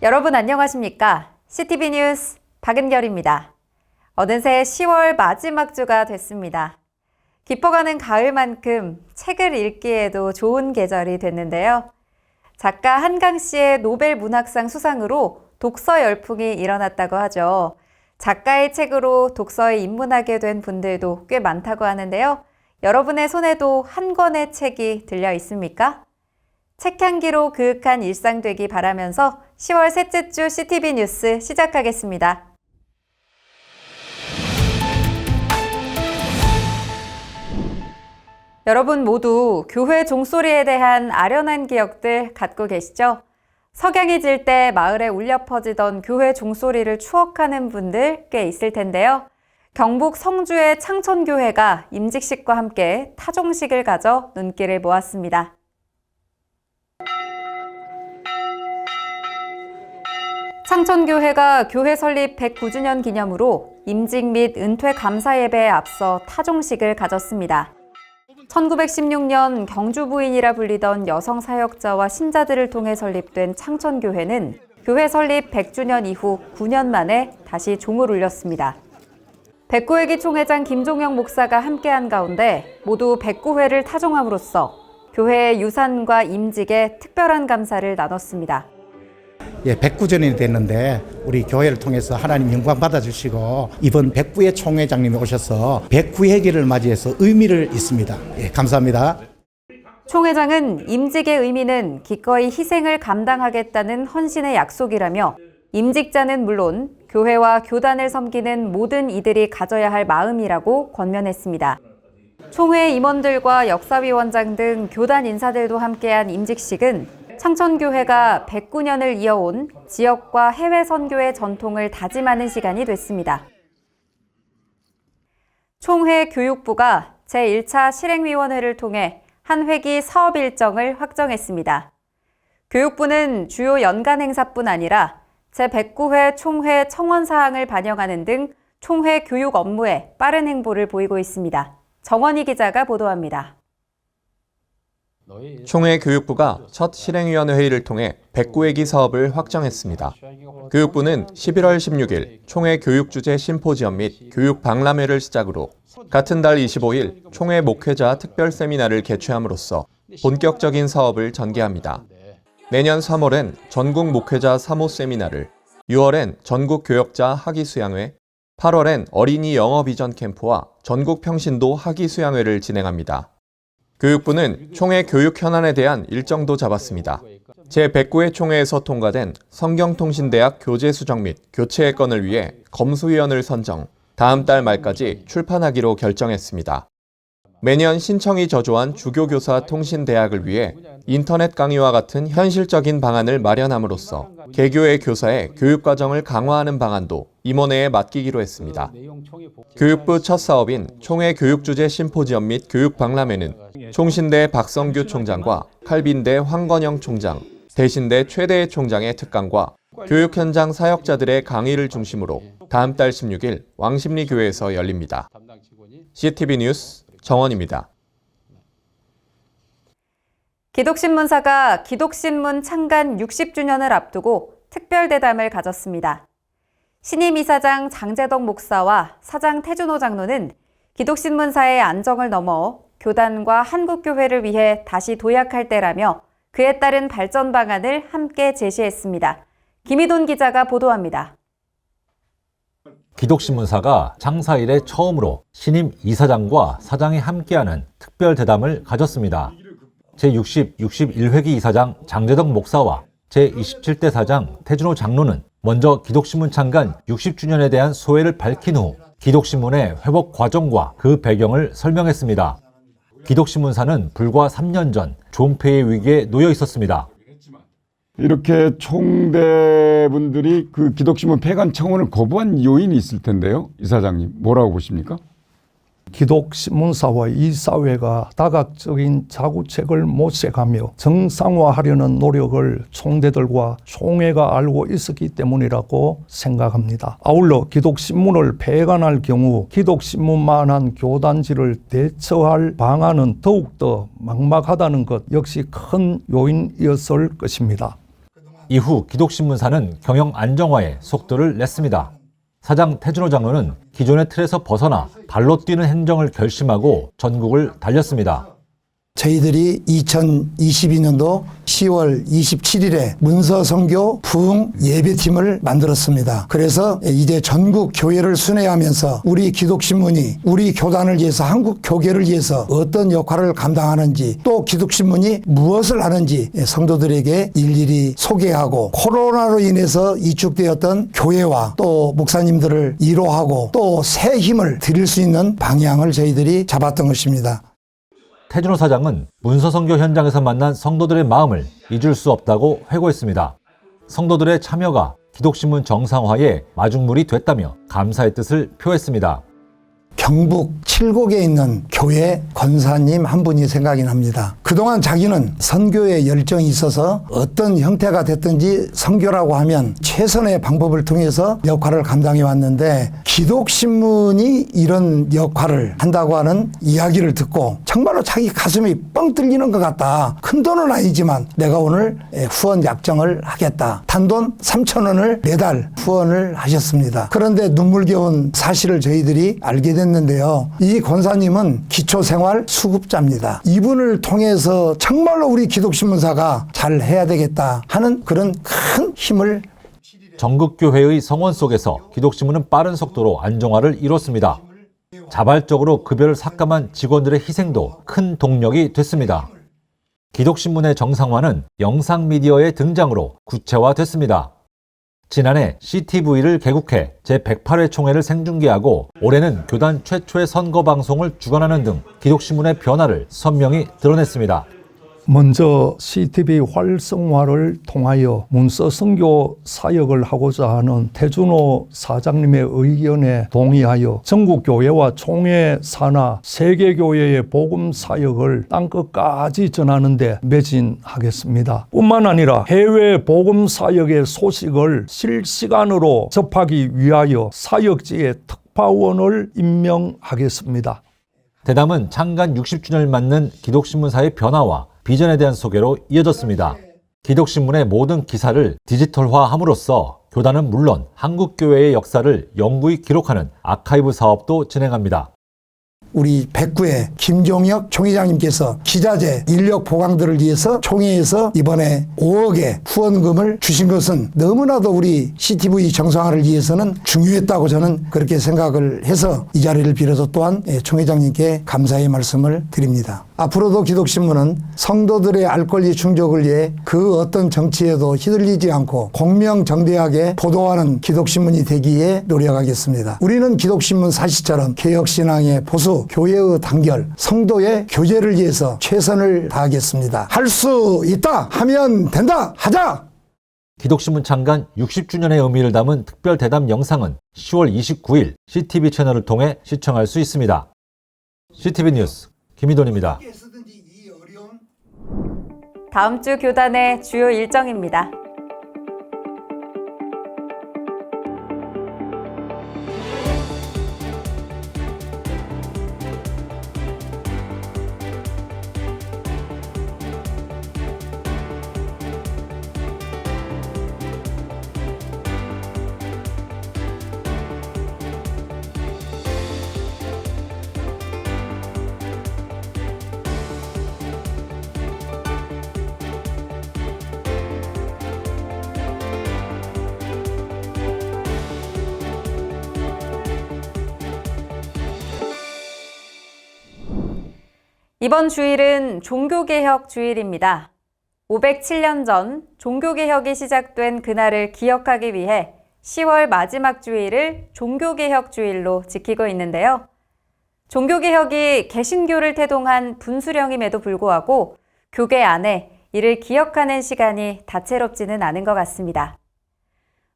여러분 안녕하십니까? CTV 뉴스 박은결입니다. 어느새 10월 마지막 주가 됐습니다. 깊어가는 가을만큼 책을 읽기에도 좋은 계절이 됐는데요. 작가 한강 씨의 노벨 문학상 수상으로 독서 열풍이 일어났다고 하죠. 작가의 책으로 독서에 입문하게 된 분들도 꽤 많다고 하는데요. 여러분의 손에도 한 권의 책이 들려 있습니까? 책향기로 그윽한 일상 되기 바라면서 10월 셋째 주 CTV 뉴스 시작하겠습니다. 여러분 모두 교회 종소리에 대한 아련한 기억들 갖고 계시죠? 석양이 질 때 마을에 울려 퍼지던 교회 종소리를 추억하는 분들 꽤 있을 텐데요. 경북 성주의 창천교회가 임직식과 함께 타종식을 가져 눈길을 모았습니다. 창천교회가 교회 설립 109주년 기념으로 임직 및 은퇴 감사 예배에 앞서 타종식을 가졌습니다. 1916년 경주 부인이라 불리던 여성 사역자와 신자들을 통해 설립된 창천교회는 교회 설립 100주년 이후 9년 만에 다시 종을 울렸습니다. 백구회기 총회장 김종영 목사가 함께한 가운데 모두 109회를 타종함으로써 교회의 유산과 임직에 특별한 감사를 나눴습니다. 109주년이 됐는데 우리 교회를 통해서 하나님 영광 받아주시고 이번 109회 총회장님이 오셔서 109회기를 맞이해서 의미를 있습니다. 감사합니다. 총회장은 임직의 의미는 기꺼이 희생을 감당하겠다는 헌신의 약속이라며 임직자는 물론 교회와 교단을 섬기는 모든 이들이 가져야 할 마음이라고 권면했습니다. 총회 임원들과 역사위원장 등 교단 인사들도 함께한 임직식은 창천교회가 109년을 이어온 지역과 해외 선교의 전통을 다짐하는 시간이 됐습니다. 총회 교육부가 제1차 실행위원회를 통해 한 회기 사업 일정을 확정했습니다. 교육부는 주요 연간 행사뿐 아니라 제109회 총회 청원 사항을 반영하는 등 총회 교육 업무에 빠른 행보를 보이고 있습니다. 정원희 기자가 보도합니다. 총회 교육부가 첫 실행위원회 회의를 통해 109회기 사업을 확정했습니다. 교육부는 11월 16일 총회 교육주제 심포지엄 및 교육 박람회를 시작으로 같은 달 25일 총회 목회자 특별 세미나를 개최함으로써 본격적인 사업을 전개합니다. 내년 3월엔 전국 목회자 3호 세미나를, 6월엔 전국 교역자 학위 수양회, 8월엔 어린이 영어 비전 캠프와 전국 평신도 학위 수양회를 진행합니다. 교육부는 총회 교육 현안에 대한 일정도 잡았습니다. 제109회 총회에서 통과된 성경통신대학 교재 수정 및 교체의 건을 위해 검수위원을 선정, 다음 달 말까지 출판하기로 결정했습니다. 매년 신청이 저조한 주교교사 통신대학을 위해 인터넷 강의와 같은 현실적인 방안을 마련함으로써 개교의 교사의 교육과정을 강화하는 방안도 임원회에 맡기기로 했습니다. 교육부 첫 사업인 총회 교육주제 심포지엄 및 교육박람회는 총신대 박성규 총장과 칼빈대 황건영 총장, 대신대 최대혜 총장의 특강과 교육 현장 사역자들의 강의를 중심으로 다음 달 16일 왕십리교회에서 열립니다. CTV 뉴스 정원입니다. 기독신문사가 기독신문 창간 60주년을 앞두고 특별대담을 가졌습니다. 신임 이사장 장재덕 목사와 사장 태준호 장로는 기독신문사의 안정을 넘어 교단과 한국교회를 위해 다시 도약할 때라며 그에 따른 발전 방안을 함께 제시했습니다. 김희돈 기자가 보도합니다. 기독신문사가 창사 이래 처음으로 신임 이사장과 사장이 함께하는 특별대담을 가졌습니다. 제60, 61회기 이사장 장재덕 목사와 제27대 사장 태준호 장로는 먼저 기독신문 창간 60주년에 대한 소회를 밝힌 후 기독신문의 회복 과정과 그 배경을 설명했습니다. 기독신문사는 불과 3년 전 존폐의 위기에 놓여 있었습니다. 이렇게 총대분들이 그 기독신문 폐간 청원을 거부한 요인이 있을 텐데요. 이사장님, 뭐라고 보십니까? 기독신문사와 이 사회가 다각적인 자구책을 모색하며 정상화하려는 노력을 총대들과 총회가 알고 있었기 때문이라고 생각합니다. 아울러 기독신문을 폐간할 경우 기독신문만한 교단지를 대처할 방안은 더욱더 막막하다는 것 역시 큰 요인이었을 것입니다. 이후 기독신문사는 경영 안정화에 속도를 냈습니다. 사장 태준호 장로는 기존의 틀에서 벗어나 발로 뛰는 행정을 결심하고 전국을 달렸습니다. 저희들이 2022년도 10월 27일에 문서선교 부흥 예배팀을 만들었습니다. 그래서 이제 전국 교회를 순회하면서 우리 기독신문이 우리 교단을 위해서 한국 교계를 위해서 어떤 역할을 감당하는지 또 기독신문이 무엇을 하는지 성도들에게 일일이 소개하고 코로나로 인해서 이축되었던 교회와 또 목사님들을 위로하고 또 새 힘을 드릴 수 있는 방향을 저희들이 잡았던 것입니다. 태준호 사장은 문서선교 현장에서 만난 성도들의 마음을 잊을 수 없다고 회고했습니다. 성도들의 참여가 기독신문 정상화에 마중물이 됐다며 감사의 뜻을 표했습니다. 경북 칠곡에 있는 교회 권사님 한 분이 생각이 납니다. 그동안 자기는 선교에 열정이 있어서 어떤 형태가 됐든지 선교라고 하면 최선의 방법을 통해서 역할을 감당해 왔는데 기독신문이 이런 역할을 한다고 하는 이야기를 듣고 정말로 자기 가슴이 뻥 뚫리는 것 같다. 큰 돈은 아니지만 내가 오늘 후원 약정을 하겠다. 단돈 3,000원을 매달 후원을 하셨습니다. 그런데 눈물겨운 사실을 저희들이 알게 됐는데요. 이 권사님은 기초생활 수급자입니다. 이분을 통해서 정말로 우리 기독신문사가 잘 해야 되겠다 하는 그런 큰 힘을 전국교회의 성원 속에서 기독신문은 빠른 속도로 안정화를 이뤘습니다. 자발적으로 급여를 삭감한 직원들의 희생도 큰 동력이 됐습니다. 기독신문의 정상화는 영상미디어의 등장으로 구체화됐습니다. 지난해 CTV를 개국해 제108회 총회를 생중계하고 올해는 교단 최초의 선거 방송을 주관하는 등 기독신문의 변화를 선명히 드러냈습니다. 먼저 CTV 활성화를 통하여 문서 선교 사역을 하고자 하는 태준호 사장님의 의견에 동의하여 전국 교회와 총회 산하 세계교회의 복음 사역을 땅끝까지 전하는 데 매진하겠습니다. 뿐만 아니라 해외 복음 사역의 소식을 실시간으로 접하기 위하여 사역지에 특파원을 임명하겠습니다. 대담은 창간 60주년을 맞는 기독신문사의 변화와 비전에 대한 소개로 이어졌습니다. 기독신문의 모든 기사를 디지털화함으로써 교단은 물론 한국교회의 역사를 영구히 기록하는 아카이브 사업도 진행합니다. 우리 백구의 김종혁 총회장님께서 기자재 인력 보강들을 위해서 총회에서 이번에 5억의 후원금을 주신 것은 너무나도 우리 CTV 정상화를 위해서는 중요했다고 저는 그렇게 생각을 해서 이 자리를 빌어서 또한 총회장님께 감사의 말씀을 드립니다. 앞으로도 기독신문은 성도들의 알 권리 충족을 위해 그 어떤 정치에도 휘둘리지 않고 공명정대하게 보도하는 기독신문이 되기에 노력하겠습니다. 우리는 기독신문 사시처럼 개혁신앙의 보수, 교회의 단결, 성도의 교제를 위해서 최선을 다하겠습니다. 할 수 있다 하면 된다 하자! 기독신문 창간 60주년의 의미를 담은 특별 대담 영상은 10월 29일 CTV 채널을 통해 시청할 수 있습니다. CTV 뉴스 김희돈입니다. 다음 주 교단의 주요 일정입니다. 이번 주일은 종교개혁 주일입니다. 507년 전 종교개혁이 시작된 그날을 기억하기 위해 10월 마지막 주일을 종교개혁 주일로 지키고 있는데요. 종교개혁이 개신교를 태동한 분수령임에도 불구하고 교계 안에 이를 기억하는 시간이 다채롭지는 않은 것 같습니다.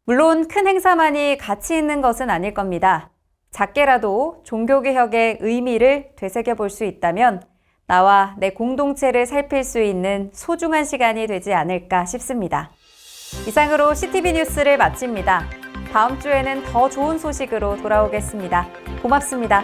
물론 큰 행사만이 가치 있는 것은 아닐 겁니다. 작게라도 종교개혁의 의미를 되새겨볼 수 있다면 나와 내 공동체를 살필 수 있는 소중한 시간이 되지 않을까 싶습니다. 이상으로 CTV 뉴스를 마칩니다. 다음 주에는 더 좋은 소식으로 돌아오겠습니다. 고맙습니다.